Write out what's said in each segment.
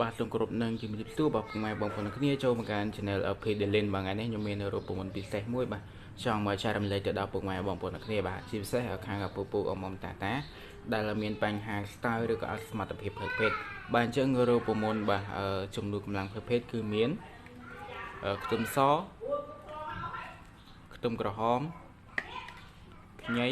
បាទសូមគោរពនឹងជំរាបសួរបាទពុកម៉ែបងប្អូនគ្នាចូលមកកាន់ Channel Pedelin បាទថ្ងៃនេះខ្ញុំមានរូបមន្តពិសេសមួយបាទចង់មកចែករំលែកទៅដល់ពុកម៉ែបងប្អូនគ្នាបាទជាពិសេសខាងពូអ៊ំតាដែលមានបញ្ហាស្ទើរឬក៏អសមត្ថភាពផ្លូវភេទបាទអញ្ចឹងរូបមន្តបាទជំនួយកម្លាំងផ្លូវភេទគឺមានខ្ទឹមសខ្ទឹមក្រហមខ្ញី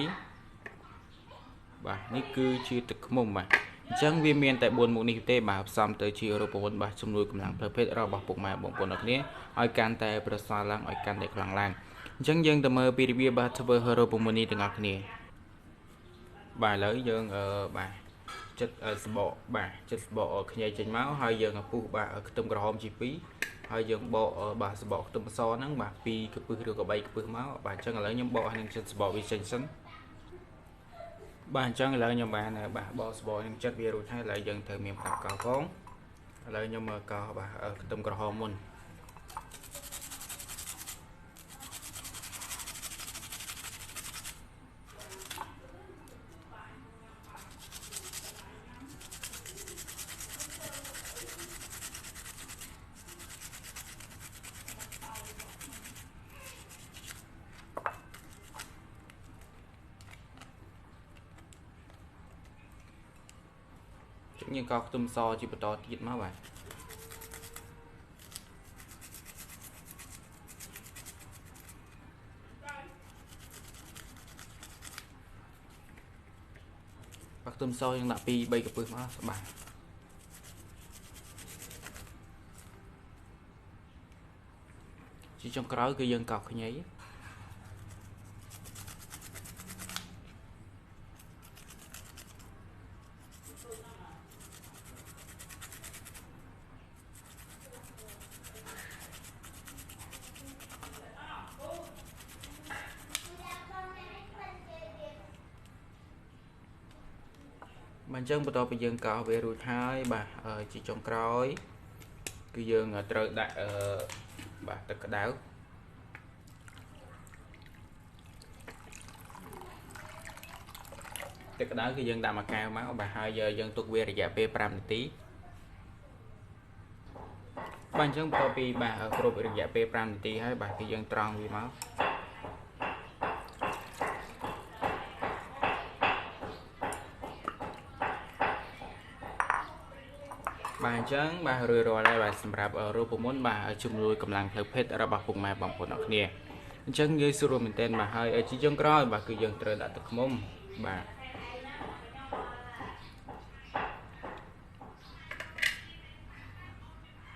បាទនេះគឺជាទឹកឃ្មុំបាទអញ្ចឹងវាមានតែ4មុខនេះទេបាទផ្សំទៅជារូបមន្តបាទជំនួយកម្លាំងផ្លូវភេទរបស់ពុកម៉ែបងប្អូនអ្នកគ្នាឲ្យកាន់តែប្រសើរឡើងឲ្យកាន់តែខ្លាំងឡើងអញ្ចឹងយើងទៅមើលពីរបៀបបាទធ្វើរូបមន្តនេះទាំងអស់គ្នាបាទឥឡូវយើងបាទចិត្តសបកបាទចិត្តសបកខ្ញីចេញមកហើយយើងពុះបាទខ្ទឹមក្រហមជា2ហើយយើងបកបាទសបកខ្ទឹមសហ្នឹងបាទ2កពឹសឬក៏3កពឹសមកបាទអញ្ចឹងឥឡូវខ្ញុំបកឲ្យនឹងចិត្តសបកវាចេញសិនបាទអញ្ចឹងឥឡូវខ្ញុំបានបាទបកសបកនឹងចិត្តវារួចហើយឥឡូវយើងត្រូវមានផ្កាកោផងឥឡូវខ្ញុំមើលកោបាទខ្ទឹមក្រហមមុនយើងកោខ្ទឹមសជាបន្តទៀតមកបាទខ្ទឹមសយើងដាក់2 3កពឹសមកបាទជាចុងក្រោយគឺយើងកោខ្ញីបាទអញ្ចឹងបន្ទាប់ពីយើងកោសវារួចហើយបាទជាចុងក្រោយគឺយើងត្រូវដាក់បាទទឹកក្តៅគឺយើងដាក់មួយកែវមកបាទហើយយើងទុកវារយៈពេល5នាទីបាទអញ្ចឹងបន្ទាប់ពីបាទគ្រប់រយៈពេល5នាទីហើយបាទគឺយើងត្រង់វាមកបាទអញ្ចឹងបាទរួចរាល់ហើយបាទសម្រាប់រូបមន្តបាទជំនួយកម្លាំងផ្លូវភេទរបស់ពុកម៉ែបងប្អូនអរគ្នាអញ្ចឹងងាយស្រួលមែនទែនបាទហើយជាចុងក្រោយបាទគឺយើងត្រូវដាក់ទឹកឃ្មុំបាទ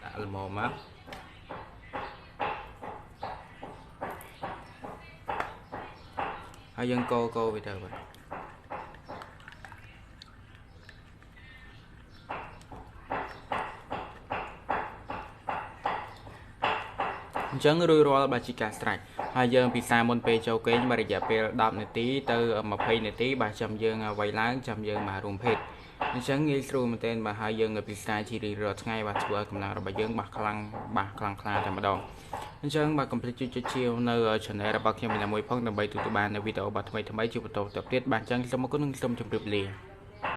ដាក់ល្មមមកហើយយើងកូរវាទៅបាទអញ្ចឹងរួចរាល់បាទជាការស្រេចហើយយើងពិសាមុនពេលចូលគេងបាទរយៈពេល10នាទីទៅ20នាទីបាទចាំយើងវាយឡើងចាំយើងមករួមភេទអញ្ចឹងងាយស្រួលមែនទែនបាទហើយយើងពិសាជារៀងរាល់ថ្ងៃបាទធ្វើឲ្យកម្លាំងរបស់យើងបាទខ្លាំងក្លាតែម្ដងអញ្ចឹងបាទកុំភ្លេចចុចជាវនៅ channel របស់ខ្ញុំមួយផងដើម្បីទទួលបាននៅវីដេអូបាទថ្មីជាបន្តទៅទៀតបាទអញ្ចឹងសូមអរគុណនិងសូមជម្រាបលា